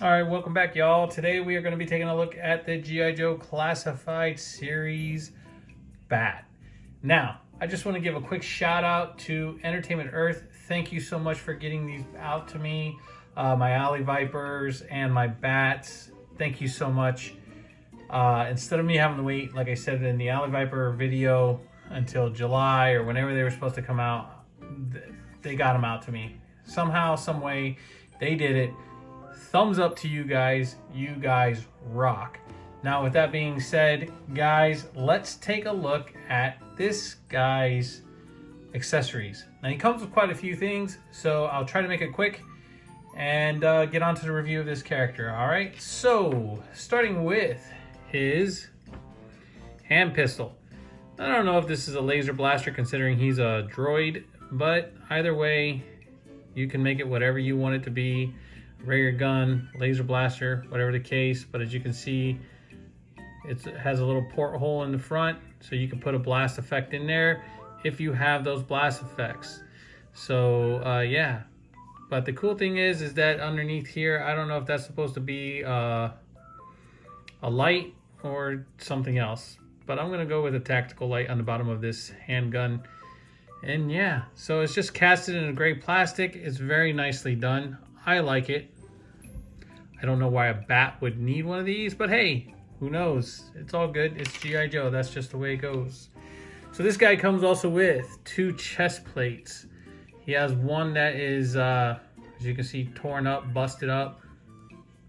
All right, welcome back, y'all. Today we are going to be taking a look at the G.I. Joe Classified Series B.A.T. Now, I just want to give a quick shout out to Entertainment Earth. Thank you so much for getting these out to me. My Alley Vipers and my bats. Thank you so much. Instead of me having to wait, like I said in the Alley Viper video, until July or whenever they were supposed to come out, they got them out to me. Somehow, some way, they did it. Thumbs up to you guys. You guys rock. Now, with that being said, guys, let's take a look at this guy's accessories. Now, he comes with quite a few things, so I'll try to make it quick and get on to the review of this character. All right, so starting with his hand pistol. I don't know if this is a laser blaster considering he's a droid, but either way, you can make it whatever you want it to be. Regular gun, laser blaster, whatever the case. But as you can see, it has a little porthole in the front, so you can put a blast effect in there if you have those blast effects. So yeah, but the cool thing is that underneath here, I don't know if that's supposed to be a light or something else, but I'm gonna go with a tactical light on the bottom of this handgun. And yeah, so it's just casted in a gray plastic. It's very nicely done. I like it. I don't know why a bat would need one of these, but hey, who knows? It's all good. It's G.I. Joe. That's just the way it goes. So this guy comes also with 2 chest plates. He has one that is, as you can see, torn up, busted up.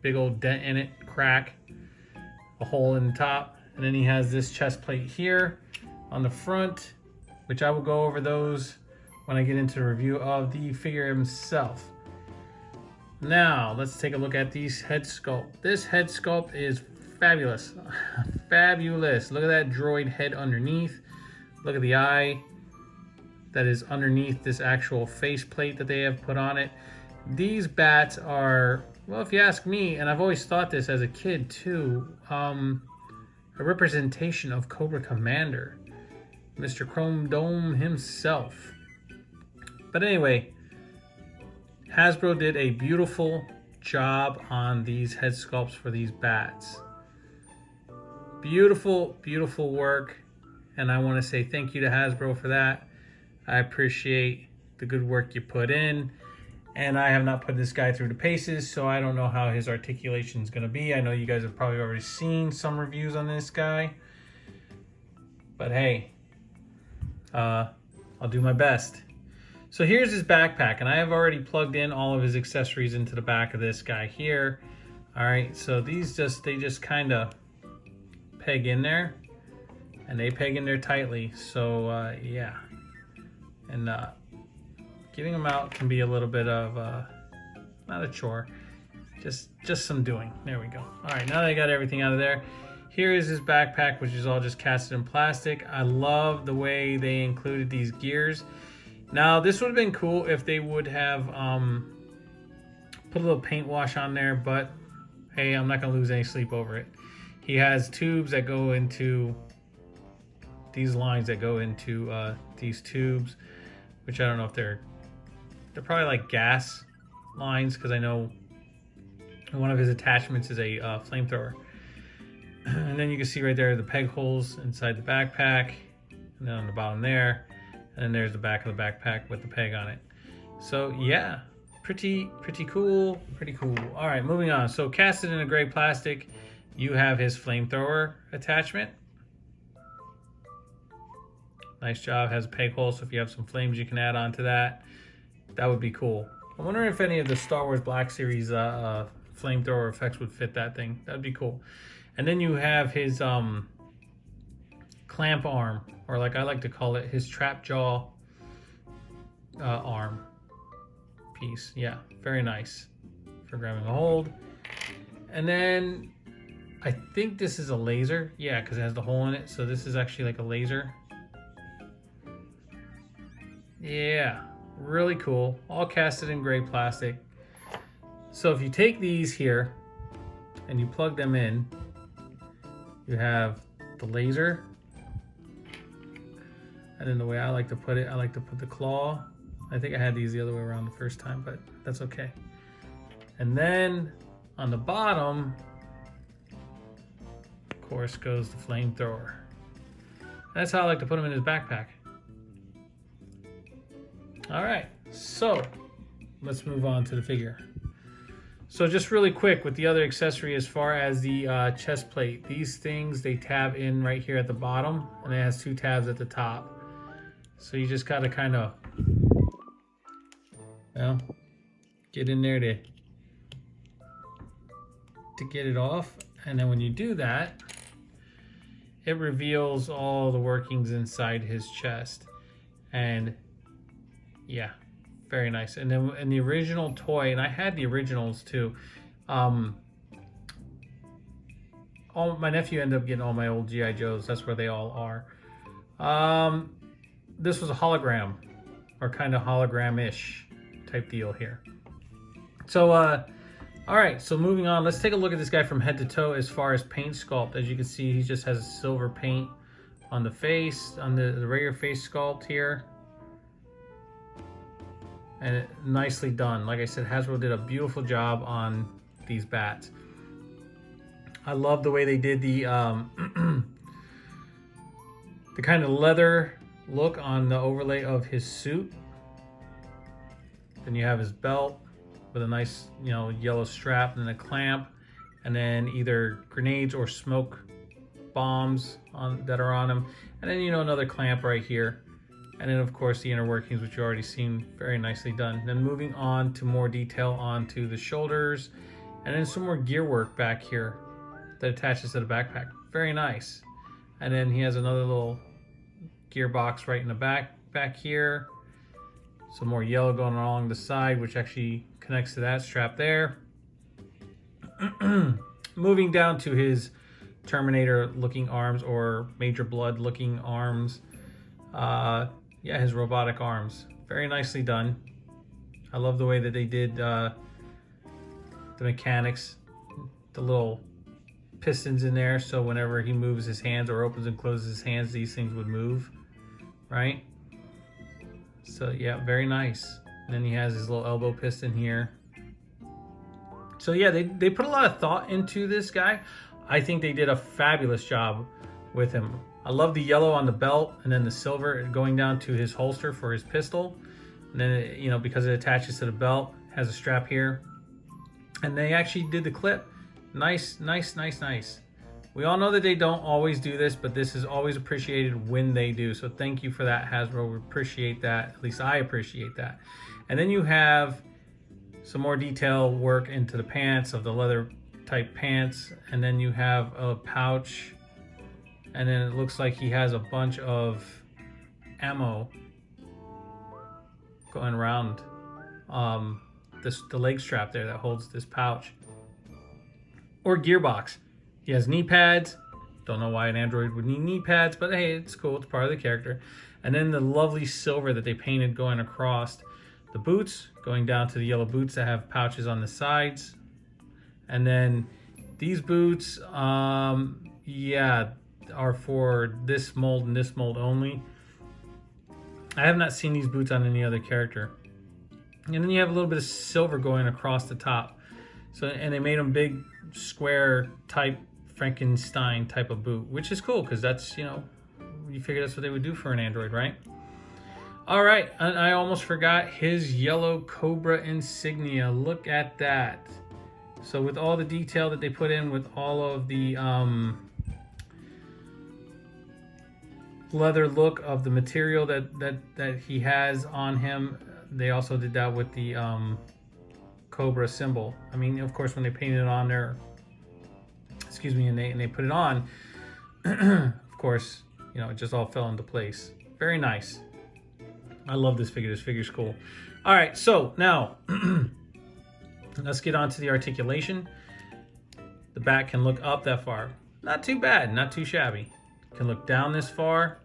Big old dent in it, crack. A hole in the top. And then he has this chest plate here on the front, which I will go over those when I get into the review of the figure himself. Now, let's take a look at these head sculpt. This head sculpt is fabulous. Fabulous. Look at that droid head underneath. Look at the eye that is underneath this actual face plate that they have put on it. These bats are, well, if you ask me, and I've always thought this as a kid too, a representation of Cobra Commander, Mr. Chrome Dome himself. But anyway, Hasbro did a beautiful job on these head sculpts for these bats. Beautiful, beautiful work. And I want to say thank you to Hasbro for that. I appreciate the good work you put in. And I have not put this guy through the paces, so I don't know how his articulation is going to be. I know you guys have probably already seen some reviews on this guy. But hey, I'll do my best. So here's his backpack, and I have already plugged in all of his accessories into the back of this guy here. All right, so these they just kind of peg in there, and they peg in there tightly. So yeah, and getting them out can be a little bit of not a chore, just some doing. There we go. All right, now that I got everything out of there, here is his backpack, which is all just casted in plastic. I love the way they included these gears. Now, this would have been cool if they would have put a little paint wash on there, but hey, I'm not going to lose any sleep over it. He has tubes that go into these lines that go into these tubes, which I don't know if they're probably like gas lines, because I know one of his attachments is a flamethrower. And then you can see right there the peg holes inside the backpack, and then on the bottom there. And then there's the back of the backpack with the peg on it. So yeah, pretty cool, pretty cool. All right, moving on. So casted in a gray plastic, you have his flamethrower attachment. Nice job, has a peg hole, so if you have some flames you can add on to that. That would be cool. I'm wondering if any of the Star Wars Black Series flamethrower effects would fit that thing. That'd be cool. And then you have his clamp arm, or like I like to call it, his trap jaw arm piece. Yeah, very nice for grabbing a hold. And then I think this is a laser. Yeah, because it has the hole in it. So this is actually like a laser. Yeah, really cool. All casted in gray plastic. So if you take these here and you plug them in, you have the laser. And then the way I like to put it, I like to put the claw. I think I had these the other way around the first time, but that's okay. And then On the bottom, of course, goes the flamethrower. That's how I like to put him in his backpack. All right, so let's move on to the figure. So just really quick with the other accessory as far as the chest plate, these things, they tab in right here at the bottom, and it has 2 tabs at the top. So you just gotta kind of, well, get in there to get it off. And then when you do that, it reveals all the workings inside his chest. And yeah, very nice. And then in the original toy, and I had the originals too, my nephew ended up getting all my old G.I. Joes. That's where they all are. This was a hologram, or kind of hologram-ish type deal here. So, all right, so moving on, let's take a look at this guy from head to toe as far as paint sculpt. As you can see, he just has silver paint on the face, on the regular face sculpt here. And nicely done. Like I said, Hasbro did a beautiful job on these bats. I love the way they did the the kind of leather look on the overlay of his suit. Then you have his belt with a nice, you know, yellow strap and then a clamp, and then either grenades or smoke bombs that are on him, and then, you know, another clamp right here. And then, of course, the inner workings, which you already seen, very nicely done. Then moving on to more detail onto the shoulders, and then some more gear work back here that attaches to the backpack. Very nice. And then he has another little gearbox right in the back here. Some more yellow going along the side, which actually connects to that strap there. Moving down to his Terminator-looking arms, or Major Blood-looking arms. Yeah, his robotic arms. Very nicely done. I love the way that they did the mechanics. The little pistons in there, so whenever he moves his hands or opens and closes his hands, these things would move, right? So yeah, very nice. And then he has his little elbow piston here. So yeah, they put a lot of thought into this guy. I think they did a fabulous job with him. I love the yellow on the belt, and then the silver going down to his holster for his pistol. And then, it, you know, because it attaches to the belt, has a strap here. And they actually did the clip. Nice, nice, nice, nice. We all know that they don't always do this, but this is always appreciated when they do. So thank you for that, Hasbro. We appreciate that. At least I appreciate that. And then you have some more detail work into the pants, of the leather type pants. And then you have a pouch. And then it looks like he has a bunch of ammo going around the leg strap there that holds this pouch. Or gearbox. He has knee pads. Don't know why an android would need knee pads, but hey, it's cool. It's part of the character. And then the lovely silver that they painted going across the boots, going down to the yellow boots that have pouches on the sides. And then these boots, yeah, are for this mold and this mold only. I have not seen these boots on any other character. And then you have a little bit of silver going across the top. So, and they made them big square type Frankenstein type of boot, which is cool because that's, you know, you figure that's what they would do for an android, right? All right, and I almost forgot his yellow Cobra insignia. Look at that. So with all the detail that they put in, with all of the leather look of the material that he has on him, they also did that with the Cobra symbol. I mean, of course, when they painted it on there, excuse me, and they put it on, of course, you know, it just all fell into place. Very nice. I love this figure. This figure's cool. All right, so now let's get on to the articulation. The back can look up that far. Not too bad, not too shabby. You can look down this far.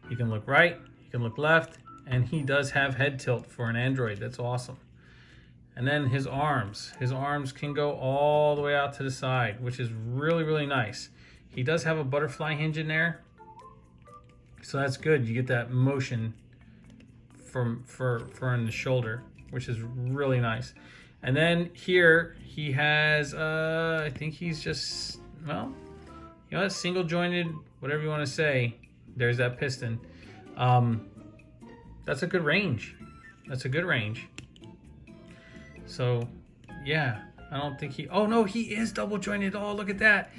You can look right. You can look left. And he does have head tilt for an android. That's awesome. And then his arms. His arms can go all the way out to the side, which is really, really nice. He does have a butterfly hinge in there. So that's good. You get that motion for in the shoulder, which is really nice. And then here he has, I think he's just, well, you know, single jointed, whatever you want to say. There's that piston. That's a good range. That's a good range. So, yeah, I don't think he, oh no, he is double jointed. Oh, look at that.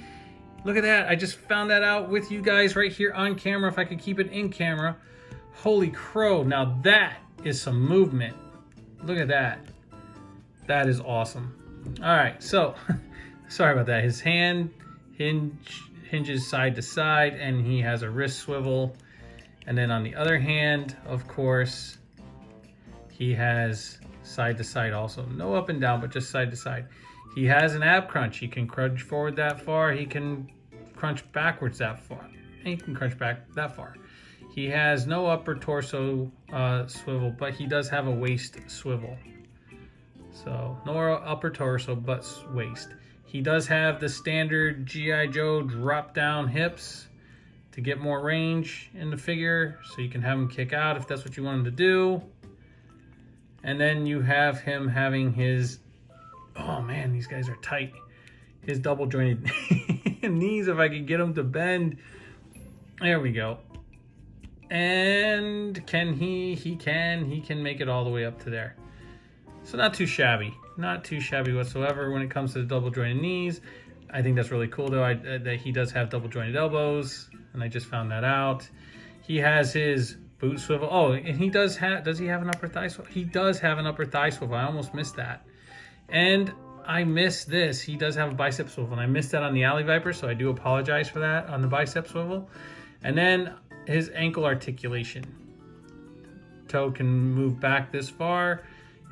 Look at that. I just found that out with you guys right here on camera. If I could keep it in camera. Holy crow. Now that is some movement. Look at that. That is awesome. All right, so sorry about that. His hand hinges side to side, and he has a wrist swivel. And then on the other hand, of course, he has side to side also. No up and down, but just side to side. He has an ab crunch. He can crunch forward that far. He can crunch backwards that far. And he can crunch back that far. He has no upper torso swivel, but he does have a waist swivel. So no upper torso, but waist. He does have the standard G.I. Joe drop down hips to get more range in the figure, so you can have him kick out if that's what you want him to do. And then you have him having his, oh man, these guys are tight. His double jointed knees, if I could get him to bend. There we go. And can he can make it all the way up to there. So not too shabby. Not too shabby whatsoever when it comes to the double jointed knees. I think that's really cool though, that he does have double jointed elbows, and I just found that out. He has his boot swivel. Oh, and he does he have an upper thigh swivel? He does have an upper thigh swivel. I almost missed that. And I missed this. He does have a bicep swivel, and I missed that on the Alley Viper, so I do apologize for that on the bicep swivel. And then his ankle articulation. Toe can move back this far.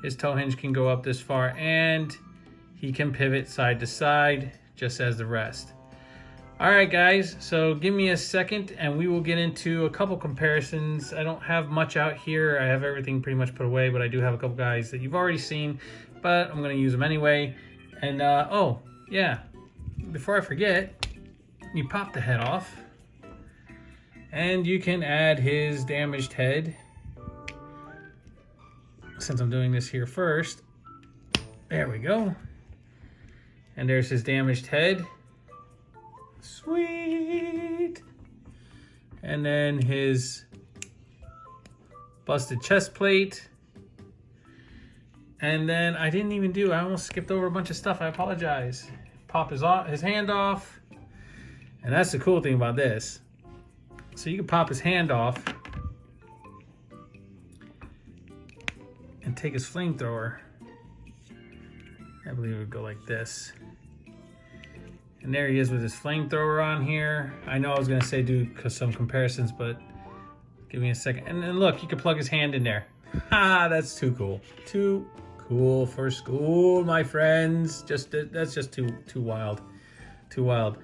His toe hinge can go up this far, and he can pivot side to side, just as the rest. All right, guys, so give me a second, and we will get into a couple comparisons. I don't have much out here. I have everything pretty much put away, but I do have a couple guys that you've already seen, but I'm going to use them anyway. And, oh, yeah, before I forget, you pop the head off, and you can add his damaged head. Since I'm doing this here first, there we go. And there's his damaged head. Sweet. And then his busted chest plate. And then I didn't even do, I almost skipped over a bunch of stuff. I apologize. Pop his hand off. And that's the cool thing about this. So you can pop his hand off and take his flamethrower. I believe it would go like this. And there he is with his flamethrower on here. I know I was gonna say do some comparisons, but give me a second. And then look, you can plug his hand in there. Ha, that's too cool. Too cool for school, my friends. That's just too wild. Too wild.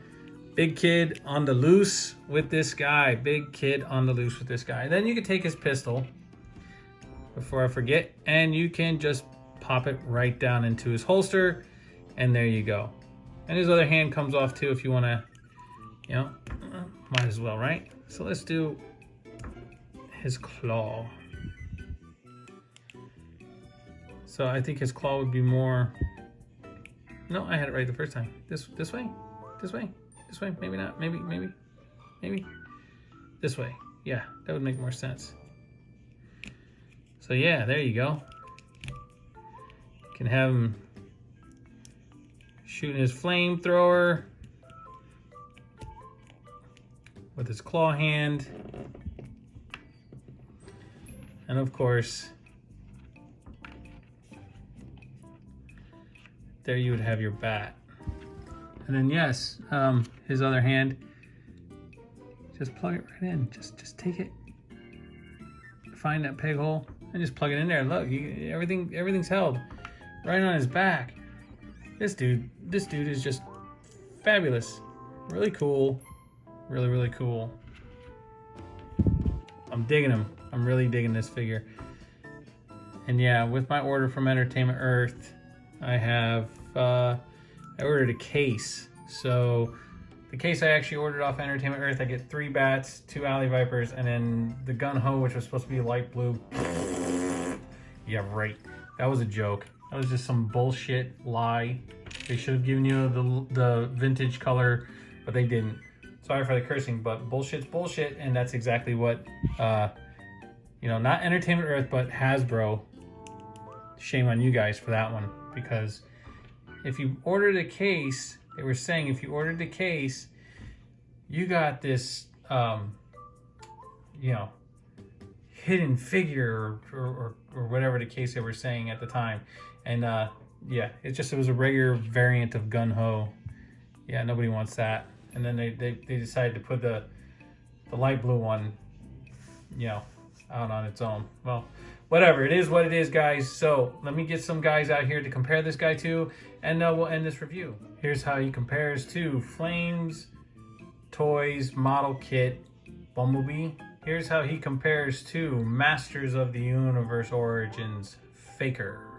Big kid on the loose with this guy. Big kid on the loose with this guy. And then you can take his pistol, before I forget, and you can just pop it right down into his holster, and there you go. And his other hand comes off too if you want to, you know, might as well, right? So let's do his claw. So I think his claw would be more, no, I had it right the first time. This way, this way, this way, maybe not, maybe. This way, yeah, that would make more sense. So yeah, there you go. You can have him shooting his flamethrower with his claw hand. And of course, there you would have your bat. And then yes, his other hand, just plug it right in. Just take it, find that peg hole, and just plug it in there. Look, everything's held right on his back. This dude is just fabulous. Really cool. Really cool. I'm digging him. I'm really digging this figure. And yeah, with my order from Entertainment Earth, I ordered a case. So the case I actually ordered off Entertainment Earth, I get 3 bats, 2 Alley Vipers, and then the gun ho, which was supposed to be light blue. Yeah, right. That was a joke. That was just some bullshit lie. They should have given you the vintage color, but they didn't. Sorry for the cursing, but bullshit's bullshit, and that's exactly what, you know, not Entertainment Earth, but Hasbro. Shame on you guys for that one, because if you ordered a case, they were saying if you ordered the case, you got this, you know, hidden figure or whatever the case they were saying at the time. And yeah, it was a regular variant of Gun Ho. Yeah, nobody wants that. And then they decided to put the light blue one, you know, out on its own. Well, whatever, it is what it is, guys. So let me get some guys out here to compare this guy to, and we'll end this review. Here's how he compares to Flames Toys Model Kit Bumblebee. Here's how he compares to Masters of the Universe Origins Faker.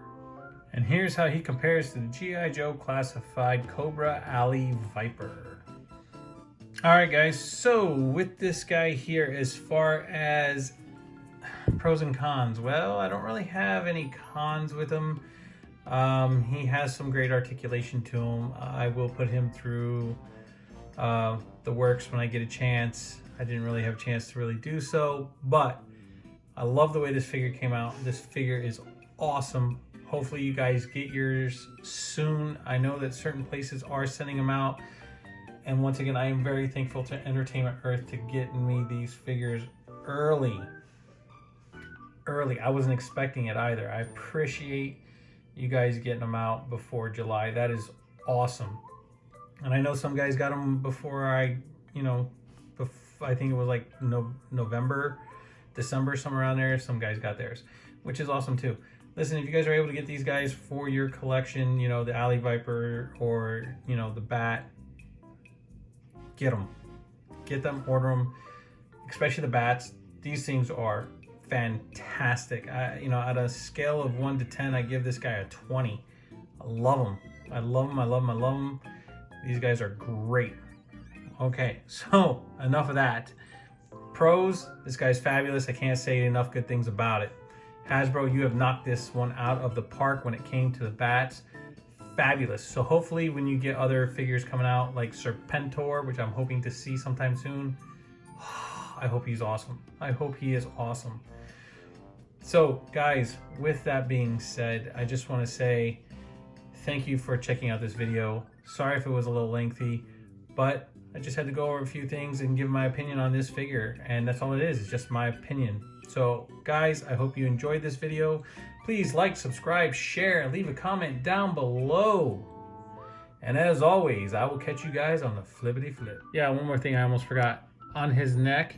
And here's how he compares to the G.I. Joe Classified Cobra Alley Viper. Alright guys, so with this guy here, as far as pros and cons, well, I don't really have any cons with him. He has some great articulation to him. I will put him through the works when I get a chance. I didn't really have a chance to really do so, but I love the way this figure came out. This figure is awesome. Hopefully you guys get yours soon. I know that certain places are sending them out. And once again, I am very thankful to Entertainment Earth to get me these figures early. I wasn't expecting it either. I appreciate you guys getting them out before July. That is awesome. And I know some guys got them before I think it was like November, December, somewhere around there. Some guys got theirs, which is awesome too. Listen, if you guys are able to get these guys for your collection, you know, the Alley Viper or, you know, the Bat, get them. Get them, order them, especially the Bats. These things are fantastic. You know, at a scale of 1 to 10, I give this guy a 20. I love them. I love them. I love them. I love them. These guys are great. Okay, so enough of that. Pros, this guy's fabulous. I can't say enough good things about it. Hasbro, you have knocked this one out of the park when it came to the Bats. Fabulous. So hopefully when you get other figures coming out like Serpentor, which I'm hoping to see sometime soon, I hope he's awesome. I hope he is awesome. So guys, with that being said, I just want to say thank you for checking out this video. Sorry if it was a little lengthy, but I just had to go over a few things and give my opinion on this figure, and that's all it is. It's just my opinion. So guys, I hope you enjoyed this video. Please like, subscribe, share, and leave a comment down below. And as always, I will catch you guys on the flippity flip. Yeah, one more thing I almost forgot. On his neck,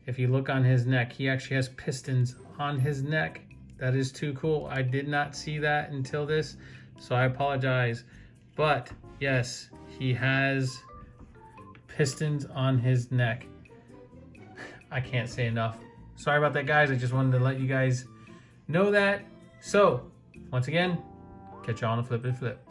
if you look on his neck, he actually has pistons on his neck. That is too cool. I did not see that until this, so I apologize. But yes, he has pistons on his neck. I can't say enough. Sorry about that, guys. I just wanted to let you guys know that. So, once again, catch you on the flippity flip.